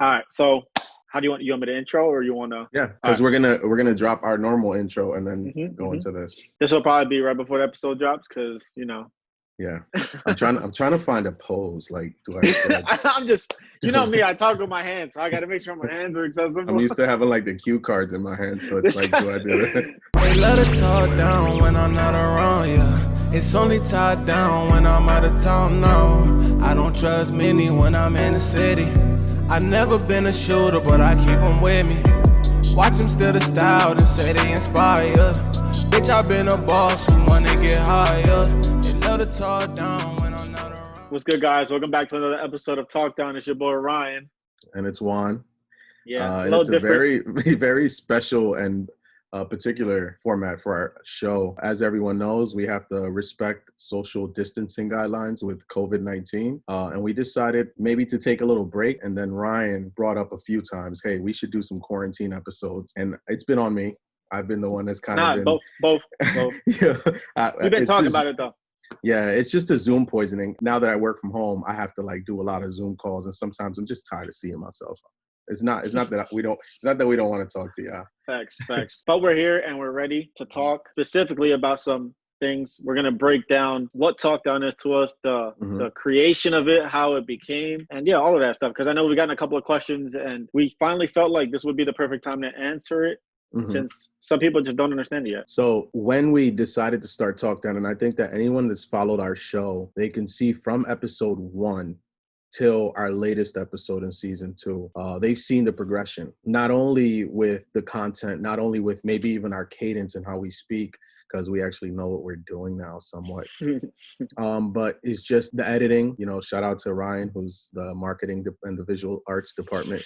All right. So how do you want me to intro or you want to? Yeah, All because we're gonna drop our normal intro and then right. go into this. This will probably be right before the episode drops because, Yeah, I'm trying to find a pose. Like, do I? I'm just, me, I talk with my hands. So I got to make sure my hands are I'm accessible. used to having like the cue cards in my hand, so it's This like, guy. do I do that? They let it talk down when I'm not around, yeah. It's only tied down when I'm out of town, no. I don't trust many when I'm in the city. I've never been a shooter, but I keep them with me. Watch them steal the style and say they inspire. Bitch, I've been a boss who wanna get higher. They let it talk down when I'm not around. What's good, guys? Welcome back to another episode of Talk Down. It's your boy, Ryan. And it's Juan. Yeah, a And little it's a different. very, very special and particular format for our show. As everyone knows, we have to respect social distancing guidelines with COVID-19. And we decided maybe to take a little break. And then Ryan brought up a few times, hey, we should do some quarantine episodes. And it's been on me. I've been the one that's kind of Nah, been. both. Yeah, We've been it's talking just, about it, though. yeah, it's just a Zoom poisoning. Now that I work from home, I have to like do a lot of Zoom calls. And sometimes I'm just tired of seeing myself. It's not that we don't want to talk to you. Facts. But we're here and we're ready to talk specifically about some things. We're going to break down what Talk Down is to us, the creation of it, how it became, and yeah, all of that stuff. Because I know we've gotten a couple of questions and we finally felt like this would be the perfect time to answer it. Since some people just don't understand it yet. So when we decided to start Talk Down, and I think that anyone that's followed our show, they can see from episode 1 till our latest episode in season 2, they've seen the progression, not only with the content, not only with maybe even our cadence and how we speak, because we actually know what we're doing now somewhat. But it's just the editing, shout out to Ryan, who's the marketing and the visual arts department.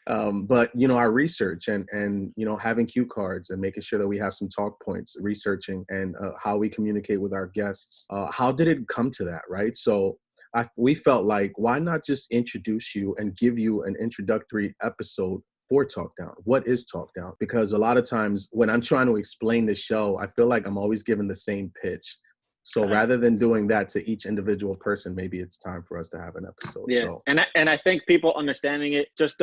But, our research and having cue cards and making sure that we have some talk points, researching and how we communicate with our guests. How did it come to that, right? So we felt like, why not just introduce you and give you an introductory episode for Talk Down? What is Talk Down? Because a lot of times when I'm trying to explain the show, I feel like I'm always given the same pitch. So rather than doing that to each individual person, maybe it's time for us to have an episode. Yeah, So. and I think people understanding it, just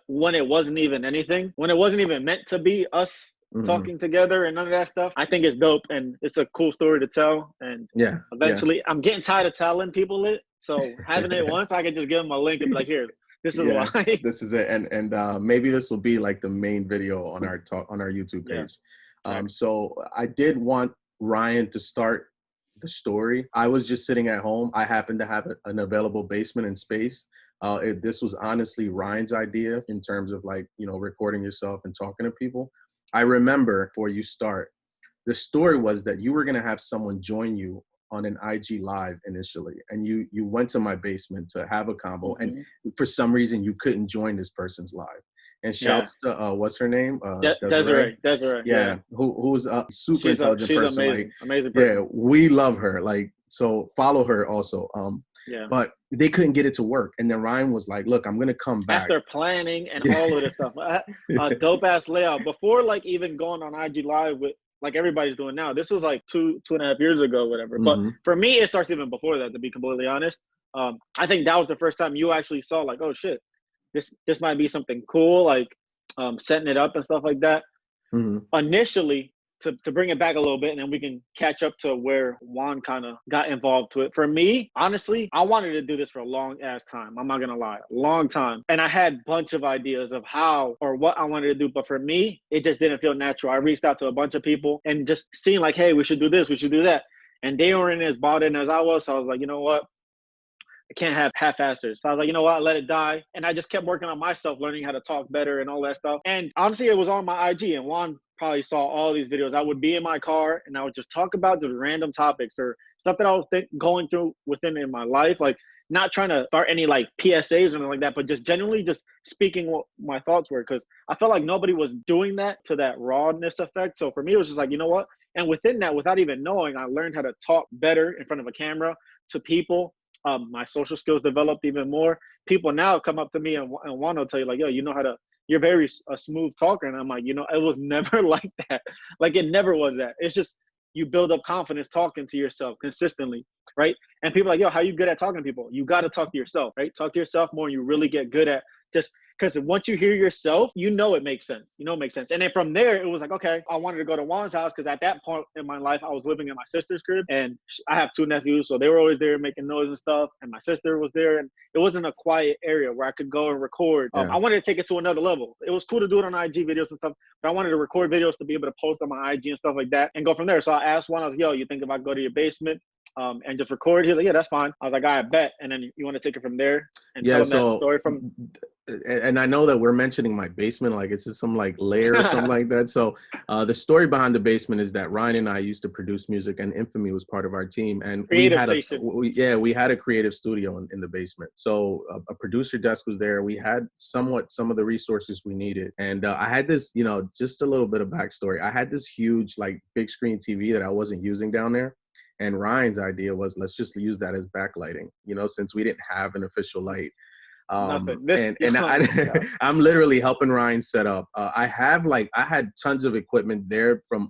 when it wasn't even anything, when it wasn't even meant to be us talking together and none of that stuff, I think it's dope and it's a cool story to tell. And eventually, I'm getting tired of telling people it. So having it once, I can just give them a link and be like, here, this is why. This is it. And maybe this will be like the main video on our YouTube page. So I did want Ryan to start the story. I was just sitting at home. I happened to have an available basement and space. This was honestly Ryan's idea in terms of like, recording yourself and talking to people. I remember before you start, the story was that you were going to have someone join you on an IG live initially. And you went to my basement to have a combo. And for some reason, you couldn't join this person's live. And shouts to, what's her name? Desiree. Yeah. Who's a super intelligent person. Amazing. Amazing person. Yeah, we love her. Like, so follow her also. But they couldn't get it to work. And then Ryan was like, look, I'm going to come back. After planning and all of this stuff. A dope-ass layout. Before, like, even going on IG Live with, like, everybody's doing now. This was, like, two and a half years ago, whatever. But for me, it starts even before that, to be completely honest. I think that was the first time you actually saw, like, oh, shit, this might be something cool, like setting it up and stuff like that. Initially, to bring it back a little bit, and then we can catch up to where Juan kind of got involved to it. For me, honestly, I wanted to do this for a long ass time. I'm not gonna lie, long time. And I had a bunch of ideas of how or what I wanted to do, but for me, it just didn't feel natural. I reached out to a bunch of people and just seeing like, hey, we should do this, we should do that. And they weren't as bought in as I was. So I was like, you know what? I can't have half-assers. So I was like, you know what? I let it die. And I just kept working on myself, learning how to talk better and all that stuff. And honestly, it was on my IG. And Juan probably saw all these videos. I would be in my car and I would just talk about just random topics or stuff that I was going through in my life. Like, not trying to start any like PSAs or anything like that, but just genuinely just speaking what my thoughts were. Because I felt like nobody was doing that to that rawness effect. So for me, it was just like, you know what? And within that, without even knowing, I learned how to talk better in front of a camera to people. My social skills developed even more. People now come up to me and want to tell you like, yo, you're very a smooth talker. And I'm like, it was never like that. Like, it never was that. It's just you build up confidence talking to yourself consistently, right? And people are like, yo, how you good at talking to people? You got to talk to yourself, right? Talk to yourself more, and you really get good at just, because once you hear yourself, you know it makes sense. You know it makes sense. And then from there, it was like, okay, I wanted to go to Juan's house, because at that point in my life, I was living in my sister's crib, and I have 2 nephews, so they were always there making noise and stuff, and my sister was there, and it wasn't a quiet area where I could go and record. I wanted to take it to another level. It was cool to do it on IG videos and stuff, but I wanted to record videos to be able to post on my IG and stuff like that and go from there. So I asked Juan, I was like, yo, you think if I go to your basement and just record? He was like, yeah, that's fine. I was like, I bet. And then you want to take it from there and tell them that story from. And I know that we're mentioning my basement, like it's just some like lair or something like that. So the story behind the basement is that Ryan and I used to produce music, and Infamy was part of our team. And we had a creative studio in the basement. So a producer desk was there. We had some of the resources we needed. And I had this, just a little bit of backstory. I had this huge, like, big screen TV that I wasn't using down there. And Ryan's idea was, let's just use that as backlighting, since we didn't have an official light. I'm literally helping Ryan set up. I had tons of equipment there from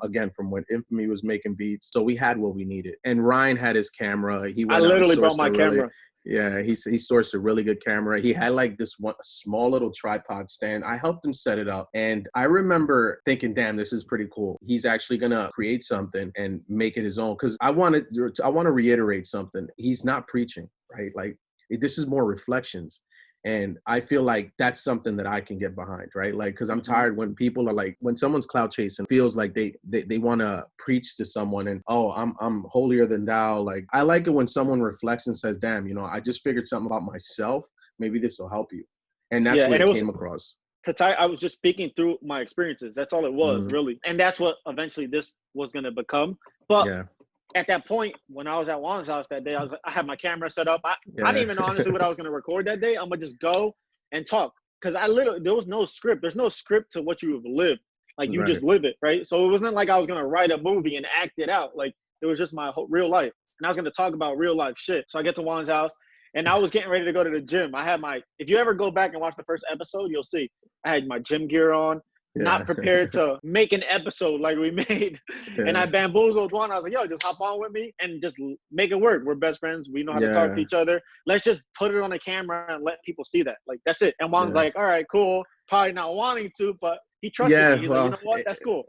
when Infamy was making beats. So we had what we needed. And Ryan had his camera. I literally brought my camera. Yeah, he sourced a really good camera. He had like this one small little tripod stand. I helped him set it up. And I remember thinking, damn, this is pretty cool. He's actually going to create something and make it his own. Because I want to reiterate something. He's not preaching, right? Like, this is more reflections. And I feel like that's something that I can get behind, right? Like, because I'm tired when people are like, when someone's clout chasing, feels like they want to preach to someone and, oh, I'm holier than thou. Like, I like it when someone reflects and says, damn, I just figured something about myself. Maybe this will help you. And that's what it came across. I was just speaking through my experiences. That's all it was, really. And that's what eventually this was going to become. But at that point, when I was at Juan's house that day, I had my camera set up. I didn't even know honestly what I was going to record that day. I'm going to just go and talk. Because there was no script. There's no script to what you have lived. Like, you just live it, right? So it wasn't like I was going to write a movie and act it out. Like, it was just my real life. And I was going to talk about real life shit. So I get to Juan's house, and I was getting ready to go to the gym. I had if you ever go back and watch the first episode, you'll see I had my gym gear on. Not prepared to make an episode like we made. And I bamboozled Juan. I was like, yo, just hop on with me and just make it work. We're best friends. We know how to talk to each other. Let's just put it on the camera and let people see that. Like, that's it. And Juan's like, all right, cool. Probably not wanting to, but he trusted me. He's like, you know what? That's cool.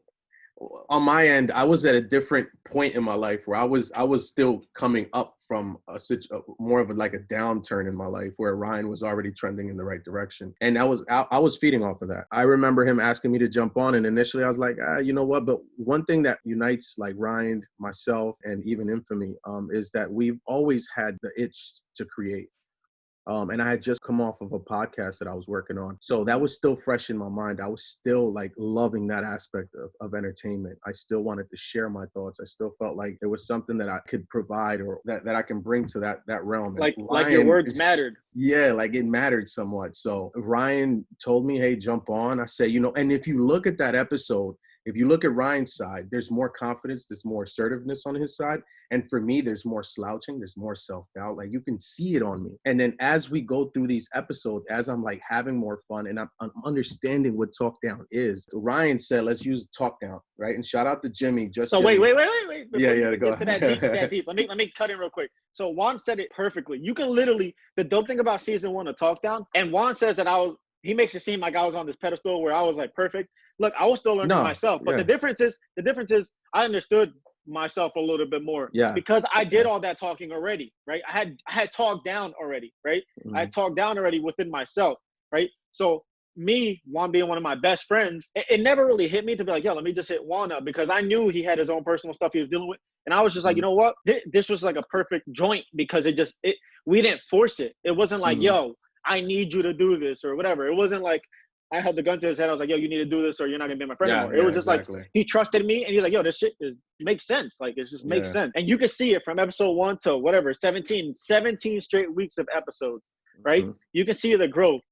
On my end, I was at a different point in my life where I was still coming up from more of like a downturn in my life where Ryan was already trending in the right direction. And I was feeding off of that. I remember him asking me to jump on, and initially I was like, you know what? But one thing that unites like Ryan, myself, and even Infamy is that we've always had the itch to create. And I had just come off of a podcast that I was working on. So that was still fresh in my mind. I was still like loving that aspect of entertainment. I still wanted to share my thoughts. I still felt like there was something that I could provide or that I can bring to that realm. Like your words mattered. Yeah, like it mattered somewhat. So Ryan told me, hey, jump on. I said, and if you look at that episode, if you look at Ryan's side, there's more confidence, there's more assertiveness on his side. And for me, there's more slouching, there's more self-doubt. Like, you can see it on me. And then as we go through these episodes, as I'm like having more fun and I'm understanding what talk down is, Ryan said, let's use talk down, right? And shout out to Jimmy. So Jimmy. wait. Yeah, go ahead. that deep. Let me cut in real quick. So Juan said it perfectly. You can literally, the dope thing about season 1 of Talk Down, and Juan says that he makes it seem like I was on this pedestal where I was like perfect. Look, I was still learning myself, but the difference is I understood myself a little bit more because I did all that talking already, right? I had talked down already, right? I had talked down already within myself, right? So me, Juan being one of my best friends, it never really hit me to be like, yo, let me just hit Juan up, because I knew he had his own personal stuff he was dealing with. And I was just like, you know what? This was like a perfect joint because we didn't force it. It wasn't like, yo, I need you to do this or whatever. It wasn't like I held the gun to his head. I was like, yo, you need to do this or you're not going to be my friend anymore. It was just like, he trusted me and he's like, yo, this shit makes sense. Like, it just makes sense. And you can see it from episode 1 to whatever, 17 straight weeks of episodes, right? You can see the growth.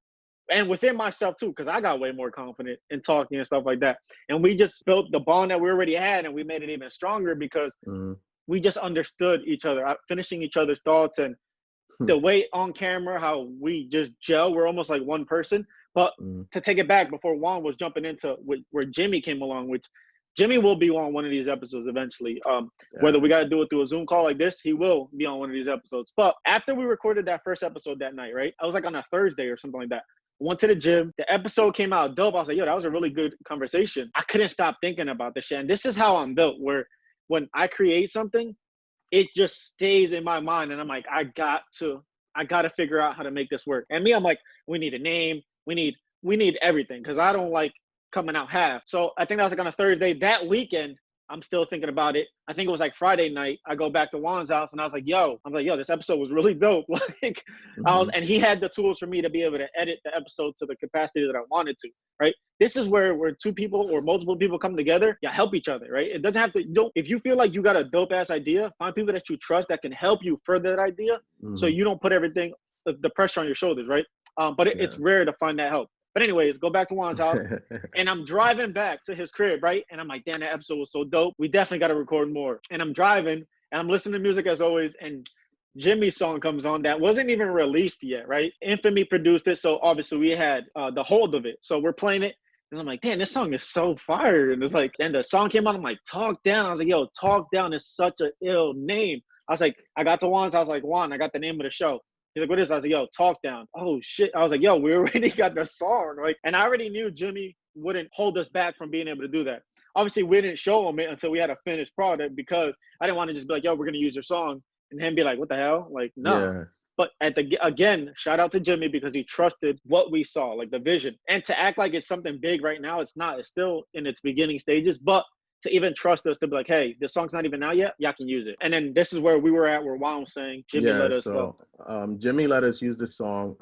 And within myself too, because I got way more confident in talking and stuff like that. And we just built the bond that we already had, and we made it even stronger because we just understood each other, finishing each other's thoughts, and the way on camera, how we just gel. We're almost like one person. But to take it back, before Juan was jumping into where Jimmy came along, which Jimmy will be on one of these episodes eventually. Whether we got to do it through a Zoom call like this, he will be on one of these episodes. But after we recorded that first episode that night, right? I was like on a Thursday or something like that. Went to the gym. The episode came out dope. I was like, yo, that was a really good conversation. I couldn't stop thinking about this shit. And this is how I'm built, where when I create something, it just stays in my mind. And I'm like, I got to figure out how to make this work. And me, I'm like, we need a name. We need everything, because I don't like coming out half. So I think that was like on a Thursday. That weekend, I'm still thinking about it. I think it was like Friday night. I go back to Juan's house and I was like, yo, this episode was really dope. Like, and he had the tools for me to be able to edit the episode to the capacity that I wanted to, right? This is where two people or multiple people come together, you help each other, right? It doesn't have to, if you feel like you got a dope ass idea, find people that you trust that can help you further that idea. So you don't put everything, the pressure on your shoulders, right? But it's rare to find that help. But anyways, go back to Juan's house, and I'm driving back to his crib, right? And I'm like, damn, that episode was so dope. We definitely got to record more. And I'm driving, and I'm listening to music as always, and Jimmy's song comes on that wasn't even released yet, right? Infamy produced it, so obviously we had the hold of it. So we're playing it, and I'm like, damn, this song is so fire. And it's like, then the song came out, I'm like, Talk Down. I was like, yo, Talk Down is such an ill name. I was like, I got to Juan's, I was like, Juan, I got the name of the show. He's like, what is it? I was like, yo, Talk Down. Oh, shit. I was like, yo, we already got the song. Like, and I already knew Jimmy wouldn't hold us back from being able to do that. Obviously, we didn't show him it until we had a finished product, because I didn't want to just be like, yo, we're going to use your song. And him be like, what the hell? Like, no. Yeah. But again, shout out to Jimmy, because he trusted what we saw, like the vision. And to act like it's something big right now, it's not. It's still in its beginning stages. But to even trust us to be like, hey, this song's not even out yet, y'all can use it. And then this is where we were at, where Juan was saying, Jimmy let us. Jimmy let us use the song.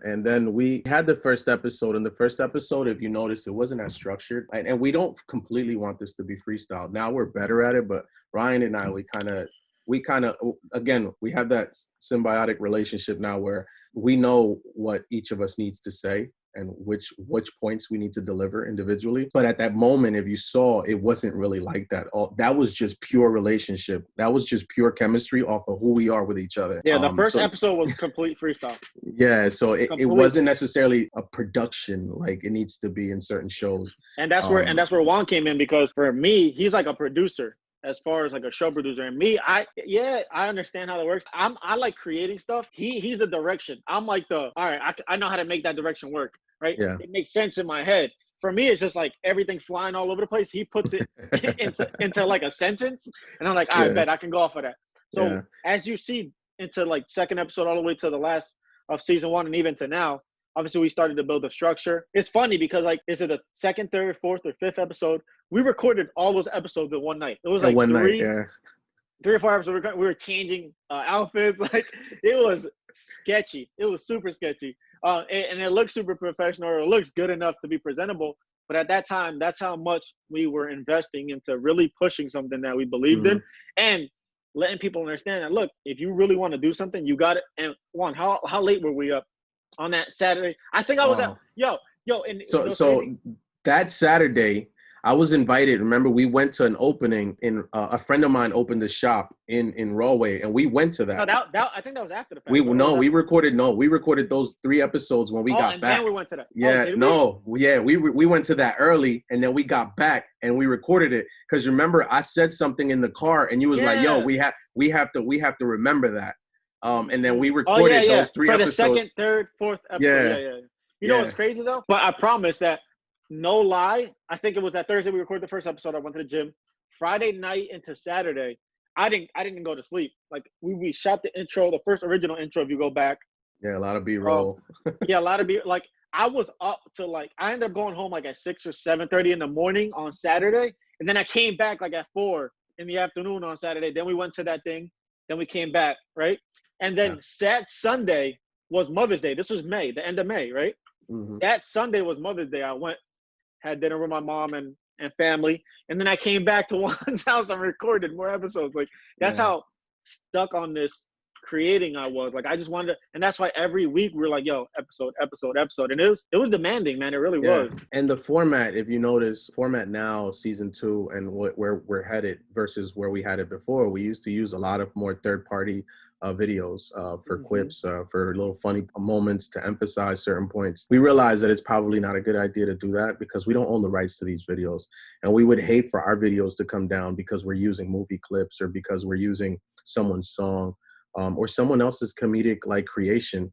And then we had the first episode. In the first episode, if you notice, it wasn't as structured. And we don't completely want this to be freestyle. Now we're better at it, but Ryan and I, we kind of, again, we have that symbiotic relationship now where we know what each of us needs to say and which points we need to deliver individually. But at that moment, if you saw, it wasn't really like that. That was just pure relationship. That was just pure chemistry off of who we are with each other. Yeah, the first episode was complete freestyle. Yeah, so it wasn't necessarily a production like it needs to be in certain shows. And that's where Juan came in, because for me, he's like a producer as far as like a show producer. And me, I understand how that works. I like creating stuff. He's the direction. I'm like all right, I know how to make that direction work. Right? Yeah. It makes sense in my head. For me, it's just like everything flying all over the place. He puts it into like a sentence, and I'm like, I bet I can go off of that. So as you see into like second episode all the way to the last of season 1 and even to now, obviously we started to build a structure. It's funny because like, is it the second, third, fourth, or fifth episode? We recorded all those episodes in one night. It was like 3 or 4 episodes. We were changing outfits. Like, it was sketchy. It was super sketchy. And it looks super professional, or it looks good enough to be presentable. But at that time, that's how much we were investing into really pushing something that we believed in, and letting people understand that, look, if you really want to do something, you got it. And Juan, how late were we up on that Saturday? I think I was at and so that Saturday, I was invited. Remember, we went to an opening in a friend of mine opened a shop in Rawway, and we went to that. No, I think that was after the fact. We recorded those 3 episodes when we got back. Then we went to that. We went to that early, and then we got back and we recorded it. Because remember, I said something in the car, and you was like, "Yo, we have to remember that." And then we recorded those 3 episodes. For the second, third, fourth episode. Yeah. You know what's crazy though? But I promise that. No lie, I think it was that Thursday we recorded the first episode. I went to the gym. Friday night into Saturday, I didn't go to sleep. Like we shot the intro, the first original intro. If you go back, a lot of B-roll. A lot of like I was up to like I ended up going home like at 6 or 7:30 in the morning on Saturday, and then I came back like at 4 in the afternoon on Saturday. Then we went to that thing. Then we came back, right? And then Sunday was Mother's Day. This was May, the end of May, right? Mm-hmm. That Sunday was Mother's Day. I went. Had dinner with my mom and family, and then I came back to Juan's house and recorded more episodes. Like that's how stuck on this creating I was. Like I just wanted to, and that's why every week we were like, yo, episode, and it was demanding, man. It really was. And the format, if you notice, format now, season 2, and where we're headed versus where we had it before. We used to use a lot of more third party videos for quips, for little funny moments to emphasize certain points. We realize that it's probably not a good idea to do that because we don't own the rights to these videos. And we would hate for our videos to come down because we're using movie clips or because we're using someone's song or someone else's comedic like creation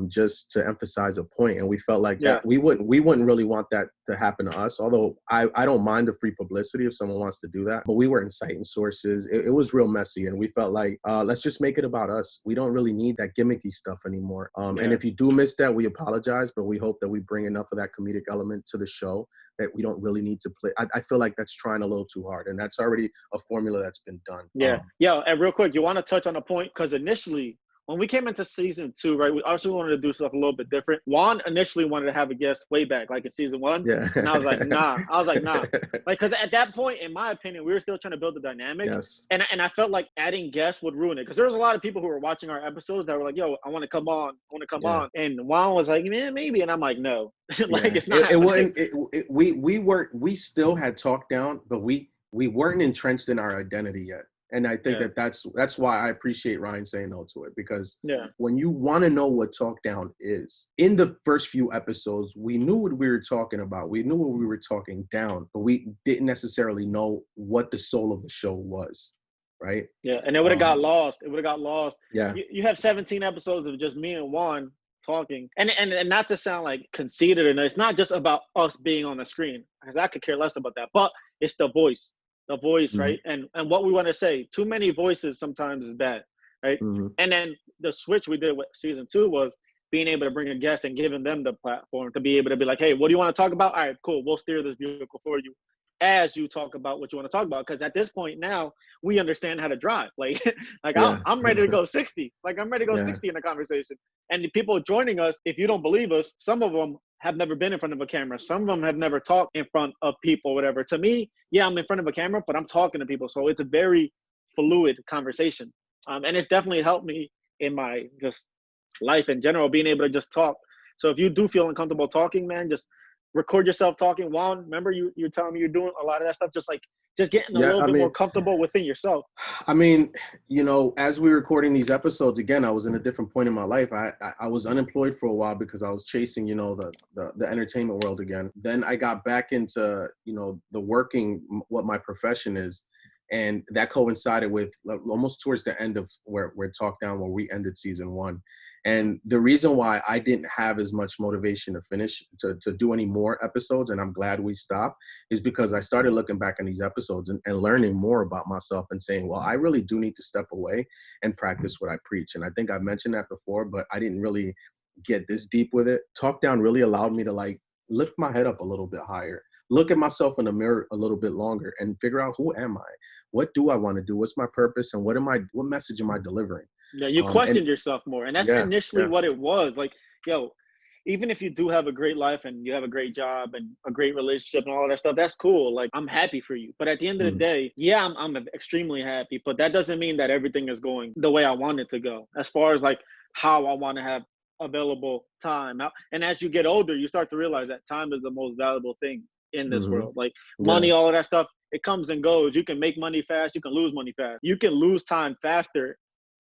just to emphasize a point. And we felt like that we wouldn't really want that to happen to us. Although I don't mind the free publicity if someone wants to do that, but we weren't citing sources. It was real messy. And we felt like, let's just make it about us. We don't really need that gimmicky stuff anymore. And if you do miss that, we apologize, but we hope that we bring enough of that comedic element to the show that we don't really need to play. I feel like that's trying a little too hard. And that's already a formula that's been done. And real quick, you want to touch on a point? Because initially, when we came into season 2, right, we also wanted to do stuff a little bit different. Juan initially wanted to have a guest way back, like in season 1. Yeah. And I was like, nah. Like, because at that point, in my opinion, we were still trying to build the dynamic. Yes. And I felt like adding guests would ruin it. Because there was a lot of people who were watching our episodes that were like, yo, I want to come on. And Juan was like, man, maybe. And I'm like, no. It's not. We still had Talk Down, but we weren't entrenched in our identity yet. And I think that's why I appreciate Ryan saying no to it, because when you want to know what Talk Down is, in the first few episodes, we knew what we were talking about. We knew what we were talking down, but we didn't necessarily know what the soul of the show was, right? Yeah, and it would have got lost. Yeah. You have 17 episodes of just me and Juan talking. And not to sound like conceited, and it's not just about us being on the screen, because I could care less about that, but it's the voice. Right? And what we want to say. Too many voices sometimes is bad, right? And then the switch we did with season 2 was being able to bring a guest and giving them the platform to be able to be like, hey, what do you want to talk about? All right, cool. We'll steer this vehicle for you as you talk about what you want to talk about. Because at this point now, we understand how to drive. I'm ready to go 60. I'm ready to go 60 in the conversation. And the people joining us, if you don't believe us, some of them have never been in front of a camera. Some of them have never talked in front of people, whatever. To me, I'm in front of a camera, but I'm talking to people. So it's a very fluid conversation. And it's definitely helped me in my just life in general, being able to just talk. So if you do feel uncomfortable talking, man, just record yourself talking. Juan, remember you telling me you're doing a lot of that stuff, just getting a little bit more comfortable within yourself. I mean, as we were recording these episodes, again, I was in a different point in my life. I was unemployed for a while because I was chasing, the entertainment world again. Then I got back into, the working, what my profession is. And that coincided with almost towards the end of where Talk Down, where we ended season 1. And the reason why I didn't have as much motivation to finish, to do any more episodes, and I'm glad we stopped, is because I started looking back on these episodes and learning more about myself and saying, well, I really do need to step away and practice what I preach. And I think I mentioned that before, but I didn't really get this deep with it. Talk Down really allowed me to lift my head up a little bit higher, look at myself in the mirror a little bit longer and figure out, who am I? What do I want to do? What's my purpose? And what message am I delivering? Yeah, you questioned yourself more. And that's initially what it was. Even if you do have a great life and you have a great job and a great relationship and all of that stuff, that's cool. I'm happy for you. But at the end of the day, I'm extremely happy. But that doesn't mean that everything is going the way I want it to go. As far as how I want to have available time. And as you get older, you start to realize that time is the most valuable thing in this world. Money, all of that stuff, it comes and goes. You can make money fast. You can lose money fast. You can lose time faster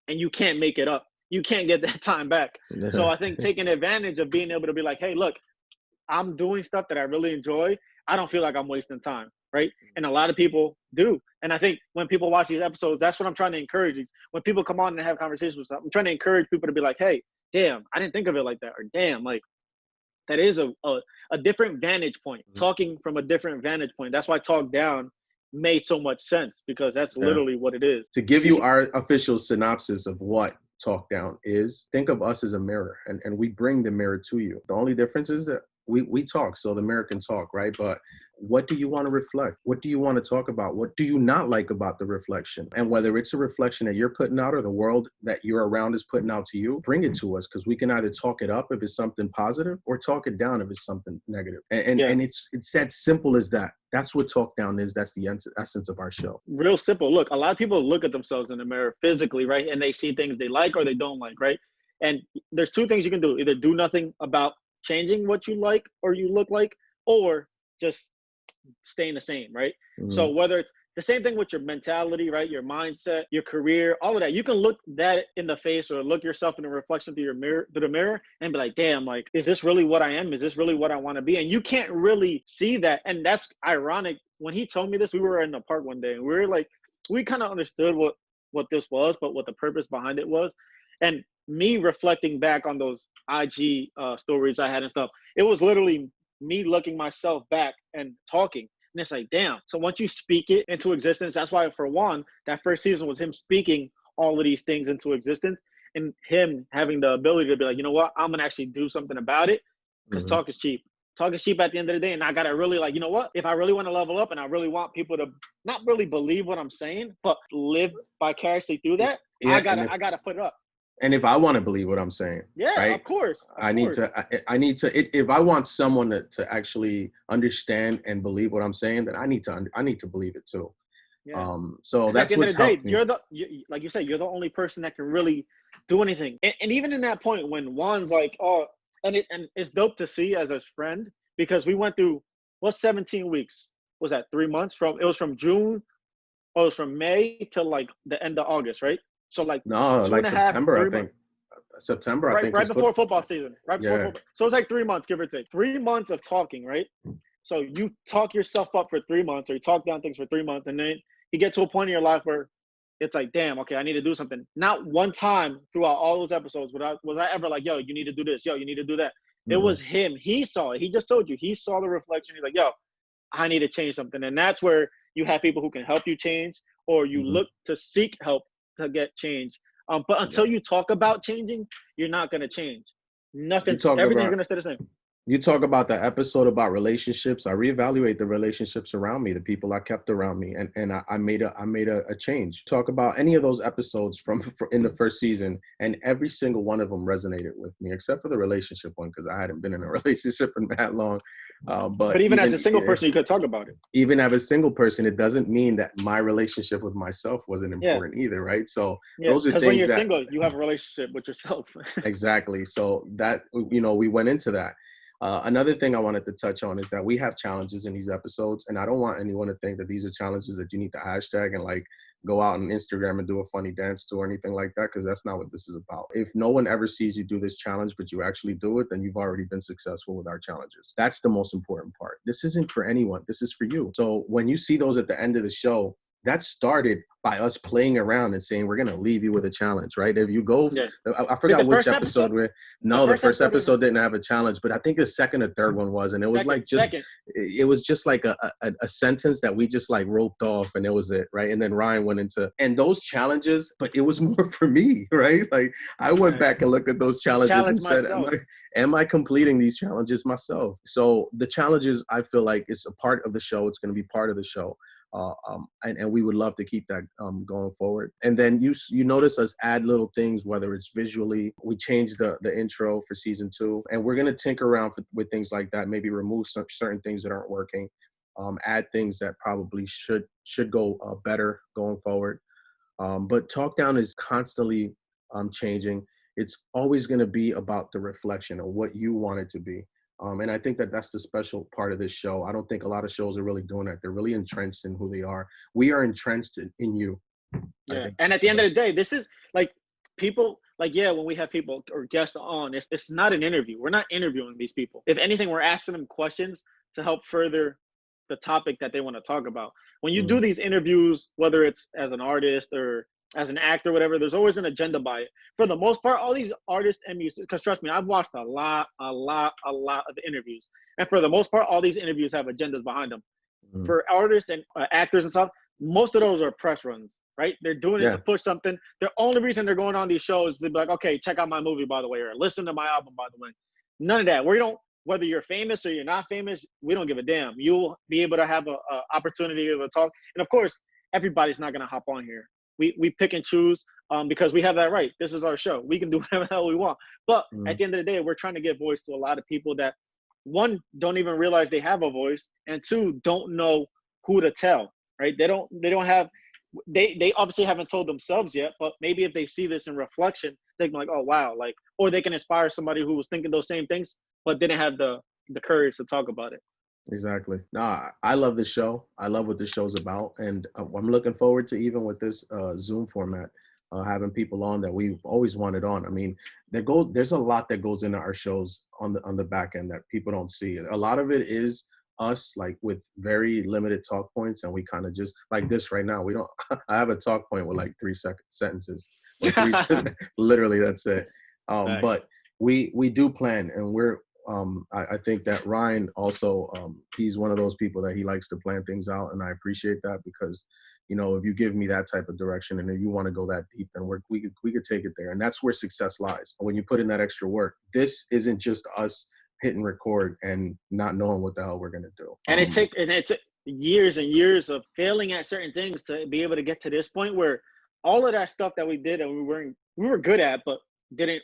and you can't make it up. You can't get that time back. So I think taking advantage of being able to be like, hey, look, I'm doing stuff that I really enjoy. I don't feel like I'm wasting time, right? And a lot of people do. And I think when people watch these episodes, that's what I'm trying to encourage. When people come on and have conversations with stuff, I'm trying to encourage people to be like, hey, damn, I didn't think of it like that. Or damn, that is a different vantage point, talking from a different vantage point. That's why Talk Down made so much sense, because that's literally what it is. To give you our official synopsis of what Talk Down is, think of us as a mirror, and we bring the mirror to you. The only difference is that we talk, so the mirror can talk, right? But what do you want to reflect? What do you want to talk about? What do you not like about the reflection? And whether it's a reflection that you're putting out or the world that you're around is putting out to you, bring it to us, because we can either talk it up if it's something positive or talk it down if it's something negative. And it's that simple as that. That's what Talk Down is. That's the essence of our show. Real simple. Look, a lot of people look at themselves in the mirror physically, right? And they see things they like or they don't like, right? And there's two things you can do. Either do nothing about changing what you like or you look like, or just staying the same, right? So whether it's the same thing with your mentality, right? Your mindset, your career, all of that. You can look that in the face or look yourself in the reflection through the mirror and be like, damn, like, is this really what I am? Is this really what I want to be? And you can't really see that. And that's ironic. When he told me this, we were in the park one day and we were like, we kind of understood what this was, but what the purpose behind it was. And me reflecting back on those IG stories I had and stuff, it was literally me looking myself back and talking. And it's like, damn. So once you speak it into existence, that's why, for one, that first season was him speaking all of these things into existence and him having the ability to be like, you know what, I'm going to actually do something about it, because talk is cheap. Talk is cheap at the end of the day. And I got to really, like, you know what, if I really want to level up and I really want people to not really believe what I'm saying, but live vicariously through that, I got to put it up. And if I want to believe what I'm saying, right? Of course. I need to, if I want someone to actually understand and believe what I'm saying, then I need to believe it too. Yeah. So that's what's helped me. Like you said, you're the only person that can really do anything. And even in that point when Juan's like, oh, and it's dope to see as his friend, because we went through, 17 weeks? Was that 3 months? It was from June, or it was from May to like the end of August, right? So like September, I think. September, I think. Right before football season. Right before football. So it's like 3 months, give or take. 3 months of talking, right? So you talk yourself up for 3 months, or you talk down things for 3 months, and then you get to a point in your life where it's like, damn, okay, I need to do something. Not one time throughout all those episodes was I ever like, yo, you need to do this. Yo, you need to do that. It was him. He saw it. He just told you. He saw the reflection. He's like, yo, I need to change something. And that's where you have people who can help you change, or you look to seek help to get change. But until you talk about changing, you're not going to change. Nothing. Everything's going to stay the same. You talk about the episode about relationships. I reevaluate the relationships around me, the people I kept around me, and I made a change. Talk about any of those episodes from in the first season, and every single one of them resonated with me, except for the relationship one, because I hadn't been in a relationship in that long. But even as a single person, you could talk about it. Even as a single person, it doesn't mean that my relationship with myself wasn't important either, right? So those are things that, when you're single, you have a relationship with yourself. Exactly. So that, we went into that. Another thing I wanted to touch on is that we have challenges in these episodes, and I don't want anyone to think that these are challenges that you need to hashtag and like go out on Instagram and do a funny dance to or anything like that, because that's not what this is about. If no one ever sees you do this challenge, but you actually do it, then you've already been successful with our challenges. That's the most important part. This isn't for anyone. This is for you. So when you see those at the end of the show, that started by us playing around and saying, we're going to leave you with a challenge, right? If you go, I forgot which episode the first episode didn't have a challenge, but I think the second or third one was, and it was it was just like a sentence that we just like roped off, and it was it, right? And then Ryan went into, and those challenges, but it was more for me, right? Like I went back and looked at those challenges and said, am I completing these challenges myself? So the challenges, I feel like it's a part of the show. It's going to be part of the show. And we would love to keep that going forward. And then you notice us add little things, whether it's visually. We changed the intro for season 2, and we're going to tinker around with things like that. Maybe remove certain things that aren't working, add things that probably should go better going forward. But Talk Down is constantly changing. It's always going to be about the reflection of what you want it to be. And I think that that's the special part of this show. I don't think a lot of shows are really doing that. They're really entrenched in who they are. We are entrenched in you. Yeah. And at the end of the day, this is like people, like, when we have people or guests on, it's not an interview. We're not interviewing these people. If anything, we're asking them questions to help further the topic that they want to talk about. When you do these interviews, whether it's as an artist or as an actor, whatever, there's always an agenda by it. For the most part, all these artists and musicians, because trust me, I've watched a lot of interviews. And for the most part, all these interviews have agendas behind them. For artists and actors and stuff, most of those are press runs, right? They're doing it to push something. The only reason they're going on these shows is to be like, okay, check out my movie, by the way, or listen to my album, by the way. None of that. Whether you're famous or you're not famous, we don't give a damn. You'll be able to have a opportunity to talk. And of course, everybody's not going to hop on here. We pick and choose because we have that right. This is our show. We can do whatever the hell we want. But at the end of the day, we're trying to give voice to a lot of people that, one, don't even realize they have a voice, and two, don't know who to tell, right? They obviously haven't told themselves yet, but maybe if they see this in reflection, they can be like, oh, wow. Like, or they can inspire somebody who was thinking those same things, but didn't have the courage to talk about it. Exactly. Nah, I love this show. I love what this show's about, and I'm looking forward to, even with this Zoom format, having people on that we've always wanted on. I mean, there's a lot that goes into our shows on the back end that people don't see. A lot of it is us, like with very limited talk points, and we kind of just like this right now. We don't. I have a talk point with like 3 sentences, or three. Literally, that's it. Nice. But we do plan, and I think that Ryan also, he's one of those people that he likes to plan things out, and I appreciate that, because, you know, if you give me that type of direction and if you want to go that deep, then we could take it there, and that's where success lies. When you put in that extra work, this isn't just us hitting record and not knowing what the hell we're gonna do. And it took years and years of failing at certain things to be able to get to this point where all of that stuff that we did and we were good at, but didn't.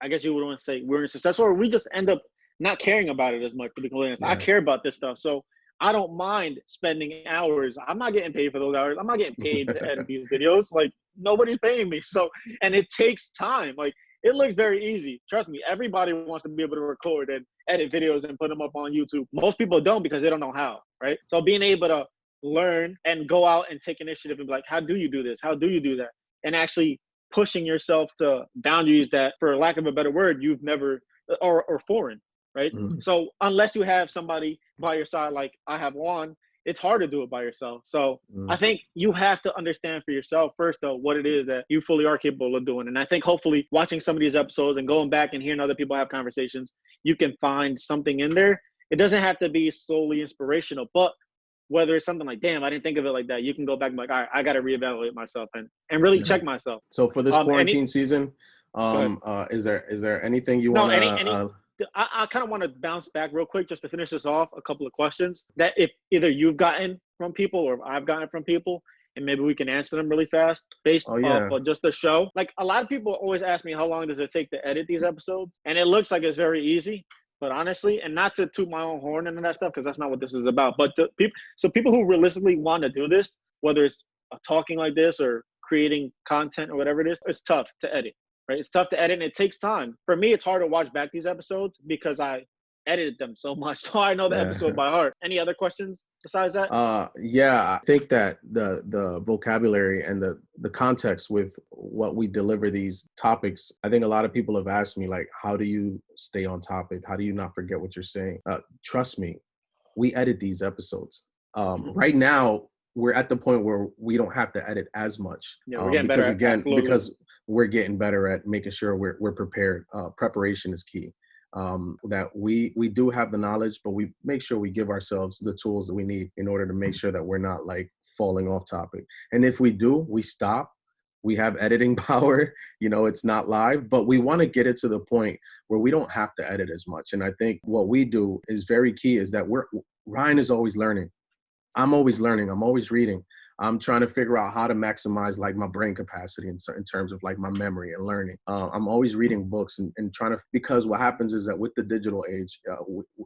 I guess you would want to say we're successful, or we just end up not caring about it as much, to be completely honest. Yeah. I care about this stuff, so I don't mind spending hours. I'm not getting paid for those hours. I'm not getting paid to edit these videos. Like, nobody's paying me. So, and it takes time. Like, it looks very easy. Trust me, everybody wants to be able to record and edit videos and put them up on YouTube. Most people don't, because they don't know how, right? So being able to learn and go out and take initiative and be like, how do you do this? How do you do that? And actually pushing yourself to boundaries that, for lack of a better word, you've never, or foreign, right? Mm-hmm. So unless you have somebody by your side, like I have Juan, it's hard to do it by yourself. So I think you have to understand for yourself first, though, what it is that you fully are capable of doing. And I think hopefully watching some of these episodes and going back and hearing other people have conversations, you can find something in there. It doesn't have to be solely inspirational, but whether it's something like, damn, I didn't think of it like that, you can go back and be like, all right, I got to reevaluate myself and really check myself. So for this quarantine season, is there anything you want to... I kind of want to bounce back real quick just to finish this off, a couple of questions that if either you've gotten from people or I've gotten from people, and maybe we can answer them really fast based off of just the show. Like, a lot of people always ask me, how long does it take to edit these episodes? And it looks like it's very easy. But honestly, and not to toot my own horn and that stuff, because that's not what this is about. But people who realistically want to do this, whether it's talking like this or creating content or whatever it is, it's tough to edit, right? It's tough to edit, and it takes time. For me, it's hard to watch back these episodes because I edited them so much, so I know the episode by heart. Any other questions besides that? I think that the vocabulary and the context with what we deliver these topics, I think a lot of people have asked me, like, how do you stay on topic? How do you not forget what you're saying? Trust me, we edit these episodes. Right now, we're at the point where we don't have to edit as much. Yeah, we're getting better because we're getting better at making sure we're prepared. Preparation is key. That we do have the knowledge, but we make sure we give ourselves the tools that we need in order to make sure that we're not like falling off topic. And if we do, we stop. We have editing power, you know, it's not live, but we want to get it to the point where we don't have to edit as much. And I think what we do is very key, is that Ryan is always learning. I'm always learning. I'm always reading. I'm trying to figure out how to maximize like my brain capacity in terms of like my memory and learning. I'm always reading books and trying to, because what happens is that with the digital age,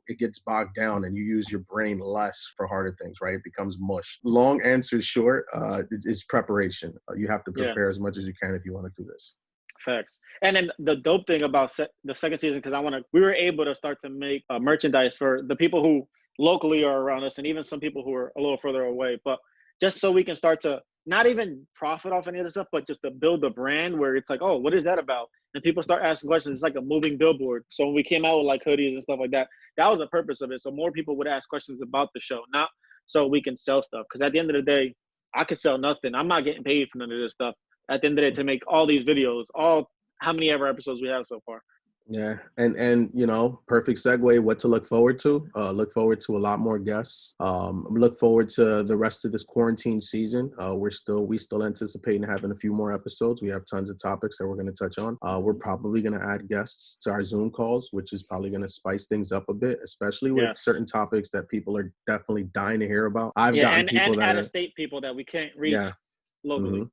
it gets bogged down and you use your brain less for harder things, right? It becomes mush. Long answer short, is preparation. You have to prepare as much as you can if you want to do this. Facts. And then the dope thing about the second season, because we were able to start to make merchandise for the people who locally are around us and even some people who are a little further away, but just so we can start to not even profit off any of this stuff, but just to build a brand where it's like, oh, what is that about? And people start asking questions. It's like a moving billboard. So when we came out with like hoodies and stuff like that, that was the purpose of it. So more people would ask questions about the show, not so we can sell stuff. Because at the end of the day, I could sell nothing. I'm not getting paid for none of this stuff. At the end of the day, to make all these videos, how many ever episodes we have so far. Yeah, and you know, perfect segue. What to look forward to? Look forward to a lot more guests. Look forward to the rest of this quarantine season. We still anticipating having a few more episodes. We have tons of topics that we're going to touch on. We're probably going to add guests to our Zoom calls, which is probably going to spice things up a bit, especially with certain topics that people are definitely dying to hear about. I've gotten people that out-of-state people that we can't reach locally. Mm-hmm.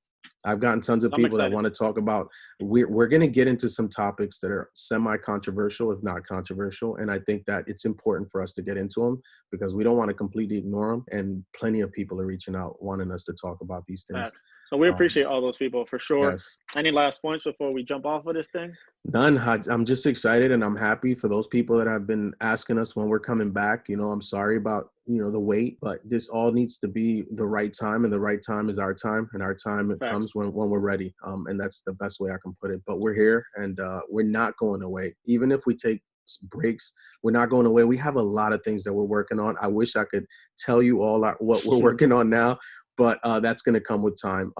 I've gotten tons of people that want to talk about. We're going to get into some topics that are semi-controversial, if not controversial. And I think that it's important for us to get into them because we don't want to completely ignore them. And plenty of people are reaching out, wanting us to talk about these things. So we appreciate all those people for sure. Yes. Any last points before we jump off of this thing? None. I'm just excited and I'm happy for those people that have been asking us when we're coming back. You know, I'm sorry about, you know, the wait, but this all needs to be the right time, and the right time is our time, and our time comes when we're ready. And that's the best way I can put it. But we're here, and we're not going away. Even if we take breaks, we're not going away. We have a lot of things that we're working on. I wish I could tell you all what we're working on now, but that's going to come with time.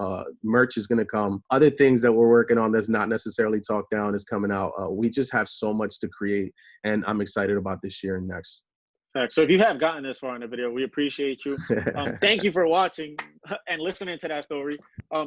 Merch is going to come. Other things that we're working on that's not necessarily talked down is coming out. We just have so much to create, and I'm excited about this year and next. So if you have gotten this far in the video, we appreciate you. Thank you for watching and listening to that story.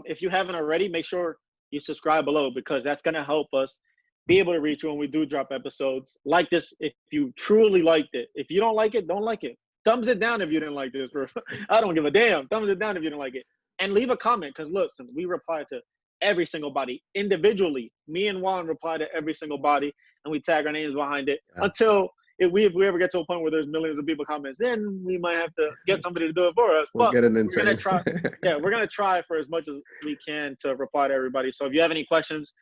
If you haven't already, make sure you subscribe below, because that's going to help us be able to reach you when we do drop episodes like this. If you truly liked it. If you don't like it, don't like it. Thumbs it down if you didn't like this, bro. I don't give a damn. Thumbs it down if you didn't like it. And leave a comment, because look, since we reply to every single body individually, me and Juan reply to every single body, and we tag our names behind it. Until if we ever get to a point where there's millions of people comments, then we might have to get somebody to do it for us. We'll get an we're gonna try. Yeah, we're gonna try for as much as we can to reply to everybody. So if you have any questions,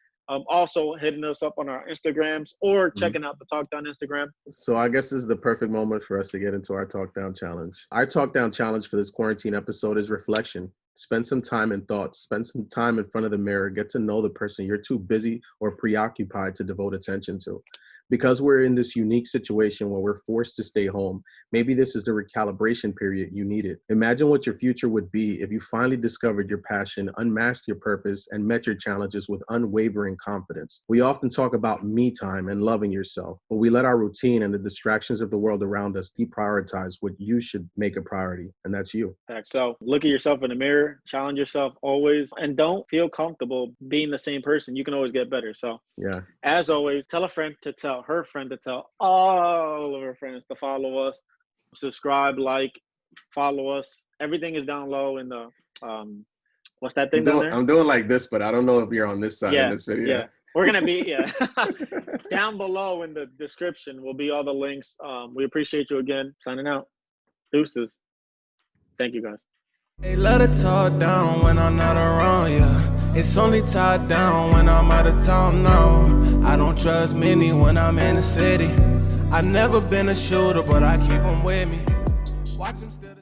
also hitting us up on our Instagrams or checking out the Talk Down Instagram. So I guess this is the perfect moment for us to get into our Talk Down challenge. Our Talk Down challenge for this quarantine episode is reflection. Spend some time in thoughts. Spend some time in front of the mirror. Get to know the person you're too busy or preoccupied to devote attention to. Because we're in this unique situation where we're forced to stay home, maybe this is the recalibration period you needed. Imagine what your future would be if you finally discovered your passion, unmasked your purpose, and met your challenges with unwavering confidence. We often talk about me time and loving yourself, but we let our routine and the distractions of the world around us deprioritize what you should make a priority, and that's you. So look at yourself in the mirror, challenge yourself always, and don't feel comfortable being the same person. You can always get better. So yeah, as always, tell a friend to tell her friend to tell all of her friends to follow us, subscribe, like, follow us. Everything is down low in the what's that thing down there? I'm doing like this, but I don't know if you're on this side in this video. Yeah, we're gonna be down below in the description will be all the links. We appreciate you again. Signing out. Deuces. Thank you guys. Hey, let it talk down when I'm not around, yeah. It's only tied down when I'm out of town, no. I don't trust many when I'm in the city. I've never been a shooter, but I keep them with me. Watch them still.